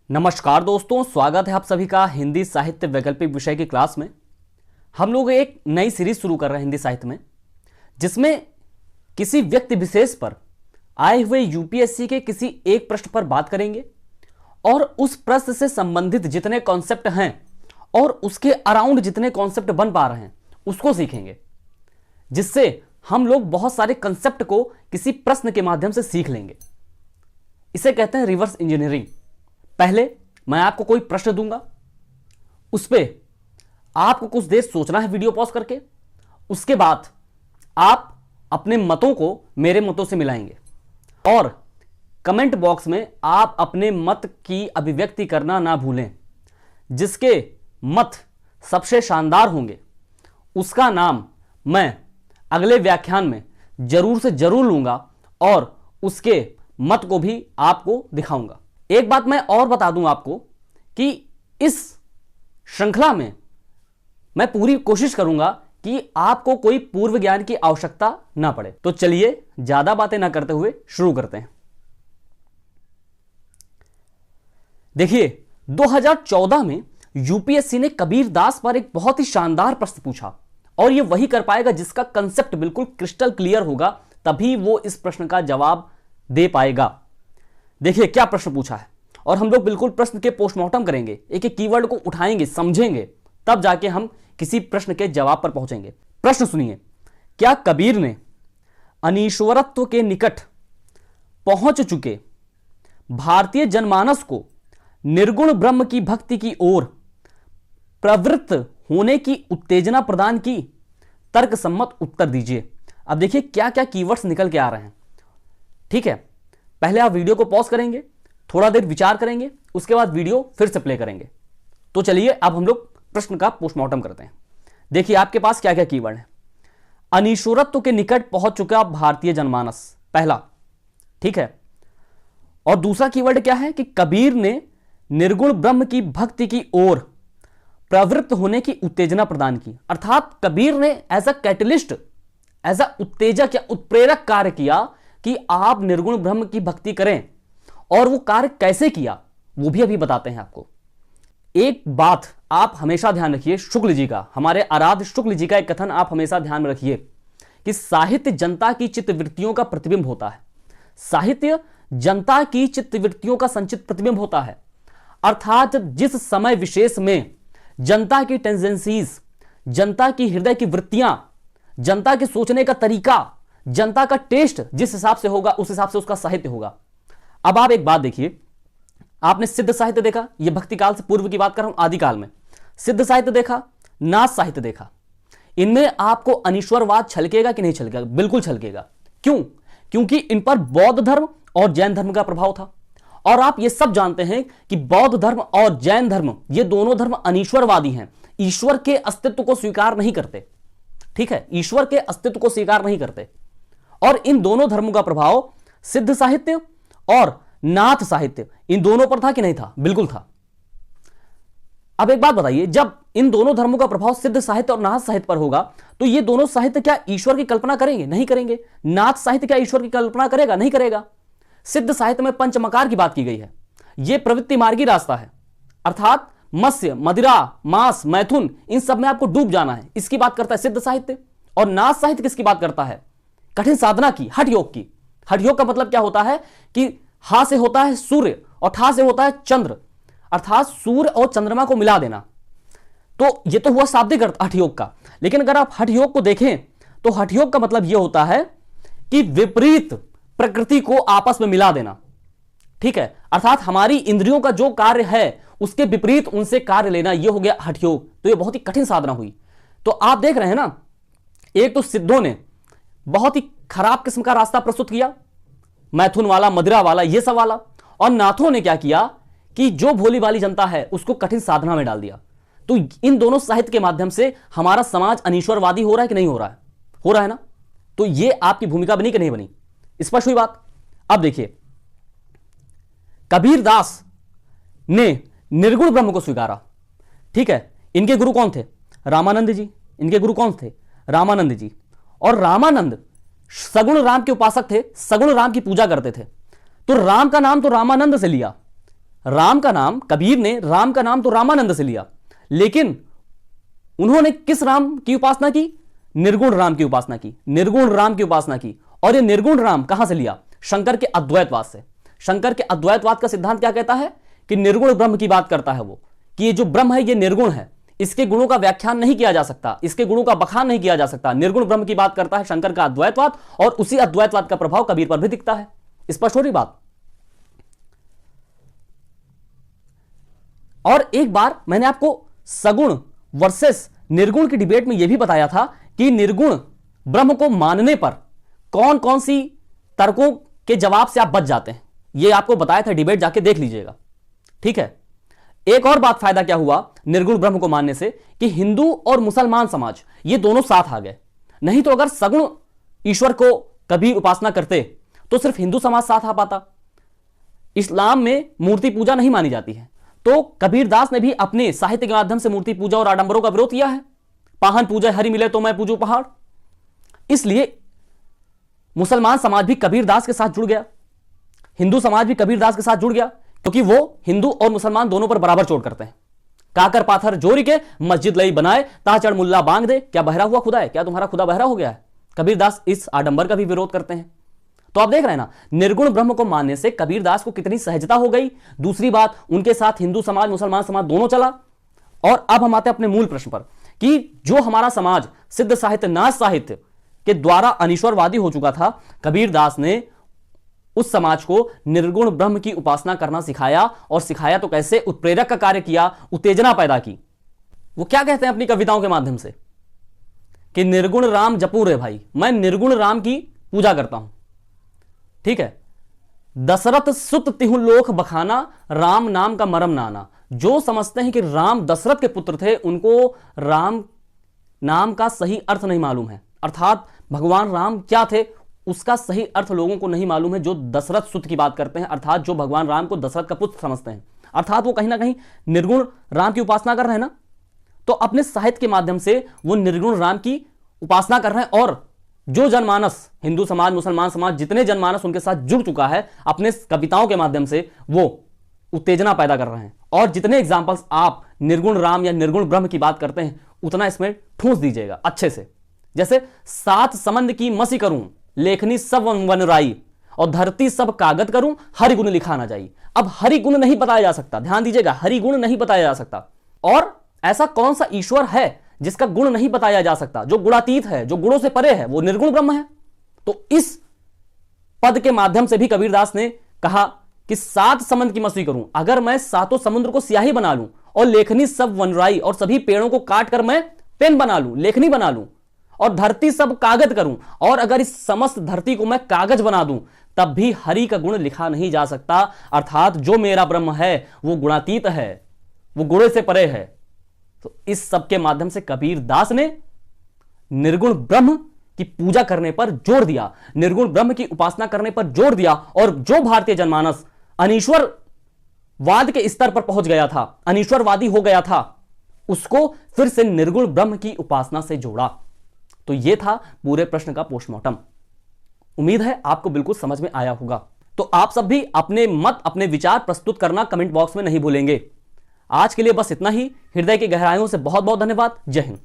नमस्कार दोस्तों, स्वागत है आप सभी का हिंदी साहित्य वैकल्पिक विषय की क्लास में। हम लोग एक नई सीरीज शुरू कर रहे हैं हिंदी साहित्य में, जिसमें किसी व्यक्ति विशेष पर आए हुए यूपीएससी के किसी एक प्रश्न पर बात करेंगे और उस प्रश्न से संबंधित जितने कॉन्सेप्ट हैं और उसके अराउंड जितने कॉन्सेप्ट बन पा रहे हैं उसको सीखेंगे, जिससे हम लोग बहुत सारे कंसेप्ट को किसी प्रश्न के माध्यम से सीख लेंगे। इसे कहते हैं रिवर्स इंजीनियरिंग। पहले मैं आपको कोई प्रश्न दूंगा, उस पर आपको कुछ देर सोचना है वीडियो पॉज करके। उसके बाद आप अपने मतों को मेरे मतों से मिलाएंगे और कमेंट बॉक्स में आप अपने मत की अभिव्यक्ति करना ना भूलें। जिसके मत सबसे शानदार होंगे उसका नाम मैं अगले व्याख्यान में जरूर से जरूर लूंगा और उसके मत को भी आपको दिखाऊंगा। एक बात मैं और बता दूं आपको कि इस श्रृंखला में मैं पूरी कोशिश करूंगा कि आपको कोई पूर्व ज्ञान की आवश्यकता ना पड़े। तो चलिए ज्यादा बातें ना करते हुए शुरू करते हैं। देखिए, 2014 में यूपीएससी ने कबीर दास पर एक बहुत ही शानदार प्रश्न पूछा और यह वही कर पाएगा जिसका कंसेप्ट बिल्कुल क्रिस्टल क्लियर होगा, तभी वो इस प्रश्न का जवाब दे पाएगा। देखिए क्या प्रश्न पूछा है और हम लोग बिल्कुल प्रश्न के पोस्टमार्टम करेंगे, एक एक कीवर्ड को उठाएंगे, समझेंगे, तब जाके हम किसी प्रश्न के जवाब पर पहुंचेंगे। प्रश्न सुनिए, क्या कबीर ने अनीश्वरत्व के निकट पहुंच चुके भारतीय जनमानस को निर्गुण ब्रह्म की भक्ति की ओर प्रवृत्त होने की उत्तेजना प्रदान की? तर्कसम्मत उत्तर दीजिए। अब देखिए क्या क्या कीवर्ड्स निकल के आ रहे हैं। ठीक है, पहले आप वीडियो को पॉज करेंगे, थोड़ा देर विचार करेंगे, उसके बाद वीडियो फिर से प्ले करेंगे। तो चलिए अब हम लोग प्रश्न का पोस्टमार्टम करते हैं। देखिए आपके पास क्या क्या कीवर्ड है। अनीश्वरत्व के निकट पहुंच चुका भारतीय जनमानस, पहला। ठीक है, और दूसरा कीवर्ड क्या है कि कबीर ने निर्गुण ब्रह्म की भक्ति की ओर प्रवृत्त होने की उत्तेजना प्रदान की। अर्थात कबीर ने as a catalyst, as a उत्तेजक या उत्प्रेरक कार्य किया कि आप निर्गुण ब्रह्म की भक्ति करें, और वो कार्य कैसे किया वो भी अभी बताते हैं आपको। एक बात आप हमेशा ध्यान रखिए, शुक्ल जी का, हमारे आराध्य शुक्ल जी का एक कथन आप हमेशा ध्यान में रखिए कि साहित्य जनता की चित्तवृत्तियों का प्रतिबिंब होता है। साहित्य जनता की चित्तवृत्तियों का संचित प्रतिबिंब होता है। अर्थात जिस समय विशेष में जनता की टेंडेंसीज, जनता की हृदय की वृत्तियां, जनता के सोचने का तरीका, जनता का टेस्ट जिस हिसाब से होगा उस हिसाब से उसका साहित्य होगा। अब आप एक बात देखिए, आपने सिद्ध साहित्य देखा, यह भक्ति काल से पूर्व की बात कर रहा हूं, आदिकाल में सिद्ध साहित्य देखा, नाथ साहित्य देखा। इनमें आपको अनीश्वरवाद छलकेगा कि नहीं छलकेगा? बिल्कुल छलकेगा। क्यों? क्योंकि इन पर बौद्ध धर्म और जैन धर्म का प्रभाव था। और आप ये सब जानते हैं कि बौद्ध धर्म और जैन धर्म, ये दोनों धर्म अनीश्वरवादी हैं, ईश्वर के अस्तित्व को स्वीकार नहीं करते। ठीक है, ईश्वर के अस्तित्व को स्वीकार नहीं करते। और इन दोनों धर्मों का प्रभाव सिद्ध साहित्य और नाथ साहित्य, इन दोनों पर था कि नहीं था? बिल्कुल था। अब एक बात बताइए, जब इन दोनों धर्मों का प्रभाव सिद्ध साहित्य और नाथ साहित्य पर होगा तो ये दोनों साहित्य क्या ईश्वर की कल्पना करेंगे? नहीं करेंगे। नाथ साहित्य क्या ईश्वर की कल्पना करेगा? नहीं करेगा। सिद्ध साहित्य में पंचमकार की बात की गई है, यह प्रवृत्ति मार्गी रास्ता है। अर्थात मत्स्य, मदिरा, मांस, मैथुन, इन सब में आपको डूब जाना है, इसकी बात करता है सिद्ध साहित्य। और नाथ साहित्य किसकी बात करता है? कठिन साधना की, हठ योग की। हठ योग का मतलब क्या होता है कि हा से होता है सूर्य और ठा से होता है चंद्र, अर्थात सूर्य और चंद्रमा को मिला देना। तो यह तो हुआ शाब्दिक अर्थ हठ योग का। लेकिन अगर आप हठ योग को देखें तो हठ योग का मतलब यह होता है कि विपरीत प्रकृति को आपस में मिला देना। ठीक है, अर्थात हमारी इंद्रियों का जो कार्य है उसके विपरीत उनसे कार्य लेना, यह हो गया हठ योग। तो यह बहुत ही कठिन साधना हुई। तो आप देख रहे हैं ना, एक तो सिद्धों ने बहुत ही खराब किस्म का रास्ता प्रस्तुत किया, मैथुन वाला, मदिरा वाला, ये सब वाला। और नाथों ने क्या किया कि जो भोली भाली जनता है उसको कठिन साधना में डाल दिया। तो इन दोनों साहित्य के माध्यम से हमारा समाज अनीश्वरवादी हो रहा है कि नहीं हो रहा है? हो रहा है ना। तो ये आपकी भूमिका बनी कि नहीं बनी? स्पष्ट हुई बात। अब देखिए, कबीर दास ने निर्गुण ब्रह्म को स्वीकारा। ठीक है, इनके गुरु कौन थे? रामानंद जी। इनके गुरु कौन थे? रामानंद जी। और रामानंद सगुण राम के उपासक थे, सगुण राम की पूजा करते थे। तो राम का नाम तो रामानंद से लिया, राम का नाम, कबीर ने राम का नाम तो रामानंद से लिया, लेकिन उन्होंने किस राम की उपासना की? निर्गुण राम की उपासना की, निर्गुण राम की उपासना की। और ये निर्गुण राम कहां से लिया? शंकर के अद्वैतवाद से। शंकर के अद्वैतवाद का सिद्धांत क्या कहता है? कि निर्गुण ब्रह्म की बात करता है वो, कि ये जो ब्रह्म है ये निर्गुण है, इसके गुणों का व्याख्यान नहीं किया जा सकता, इसके गुणों का बखान नहीं किया जा सकता। निर्गुण ब्रह्म की बात करता है शंकर का अद्वैतवाद, और उसी अद्वैतवाद का प्रभाव कबीर पर भी दिखता है। स्पष्ट हो रही बात? और एक बार मैंने आपको सगुण वर्सेस निर्गुण की डिबेट में यह भी बताया था कि निर्गुण ब्रह्म को मानने पर कौन कौन सी तर्कों के जवाब से आप बच जाते हैं। यह आपको बताया था, डिबेट जाके देख लीजिएगा, ठीक है। एक और बात, फायदा क्या हुआ निर्गुण ब्रह्म को मानने से, कि हिंदू और मुसलमान समाज ये दोनों साथ आ गए। नहीं तो अगर सगुण ईश्वर को कबीर उपासना करते तो सिर्फ हिंदू समाज साथ आ पाता। इस्लाम में मूर्ति पूजा नहीं मानी जाती है, तो कबीर दास ने भी अपने साहित्य के माध्यम से मूर्ति पूजा और आडंबरों का विरोध किया है। पाहन पूजा हरि मिले तो मैं पूजू पहाड़। इसलिए मुसलमान समाज भी कबीर दास के साथ जुड़ गया, हिंदू समाज भी कबीर दास के साथ जुड़ गया, क्योंकि वो हिंदू और मुसलमान दोनों पर बराबर चोट करते हैं। काकर पाथर जोरी के मस्जिद लई बनाए, ताचड़ मुल्ला बांग दे, क्या बहरा हुआ खुदा है? क्या तुम्हारा खुदा बहरा हो गया है? कबीर दास इस आडंबर का भी विरोध करते हैं। तो आप देख रहे हैं ना, निर्गुण ब्रह्म को मानने से कबीर दास को कितनी सहजता हो गई। दूसरी बात, उनके साथ हिंदू समाज मुसलमान समाज दोनों चला। और अब हम आते हैं अपने मूल प्रश्न पर, कि जो हमारा समाज सिद्ध साहित्य नाथ साहित्य के द्वारा अनीश्वरवादी हो चुका था, कबीर दास ने उस समाज को निर्गुण ब्रह्म की उपासना करना सिखाया। और सिखाया तो कैसे? उत्प्रेरक का कार्य किया, उत्तेजना पैदा की। वो क्या कहते हैं अपनी कविताओं के माध्यम से? कि निर्गुण राम जपू रे भाई, मैं निर्गुण राम की पूजा करता हूं, ठीक है। दशरथ सुत तिहु लोक बखाना, राम नाम का मरम नाना। जो समझते हैं कि राम दशरथ के पुत्र थे, उनको राम नाम का सही अर्थ नहीं मालूम है, अर्थात भगवान राम क्या थे उसका सही अर्थ लोगों को नहीं मालूम है। जो दशरथ सुत की बात करते हैं, अर्थात जो भगवान राम को दशरथ का पुत्र समझते हैं, अर्थात वो कहीं ना कहीं निर्गुण राम की उपासना कर रहे हैं ना। तो अपने साहित्य के माध्यम से वो निर्गुण राम की उपासना कर रहे हैं। और जो जनमानस, हिंदू समाज मुसलमान समाज जितने जनमानस उनके साथ जुड़ चुका है, अपने कविताओं के माध्यम से वो उत्तेजना पैदा कर रहे हैं। और जितने एग्जाम्पल्स आप निर्गुण राम या निर्गुण ब्रह्म की बात करते हैं, उतना इसमें ठूंस दीजिएगा अच्छे से। जैसे सात समंद की मसी करूं, लेखनी सब वनराई, और धरती सब कागज करूं, हरि गुण लिखा ना जाई। अब हरि गुण नहीं बताया जा सकता, ध्यान दीजिएगा, हरि गुण नहीं बताया जा सकता। और ऐसा कौन सा ईश्वर है जिसका गुण नहीं बताया जा सकता? जो गुणातीत है, जो गुणों से परे है, वो निर्गुण ब्रह्म है। तो इस पद के माध्यम से भी कबीरदास ने कहा कि सात समंद की मसी करूं, अगर मैं सातों समुद्र को स्याही बना लूं, और लेखनी सब वनराई, और सभी पेड़ों को काट कर मैं पेन बना लूं, लेखनी बना लूं, और धरती सब कागज करूं, और अगर इस समस्त धरती को मैं कागज बना दूं, तब भी हरि का गुण लिखा नहीं जा सकता। अर्थात जो मेरा ब्रह्म है वो गुणातीत है, वो गुणों से परे है। तो इस सब के माध्यम से कबीर दास ने निर्गुण ब्रह्म की पूजा करने पर जोर दिया, निर्गुण ब्रह्म की उपासना करने पर जोर दिया। और जो भारतीय जनमानस अनीश्वरवाद के स्तर पर पहुंच गया था, अनीश्वरवादी हो गया था, उसको फिर से निर्गुण ब्रह्म की उपासना से जोड़ा। तो यह था पूरे प्रश्न का पोस्टमार्टम। उम्मीद है आपको बिल्कुल समझ में आया होगा। तो आप सब भी अपने मत, अपने विचार प्रस्तुत करना कमेंट बॉक्स में नहीं भूलेंगे। आज के लिए बस इतना ही। हृदय की गहराइयों से बहुत बहुत धन्यवाद। जय हिंद।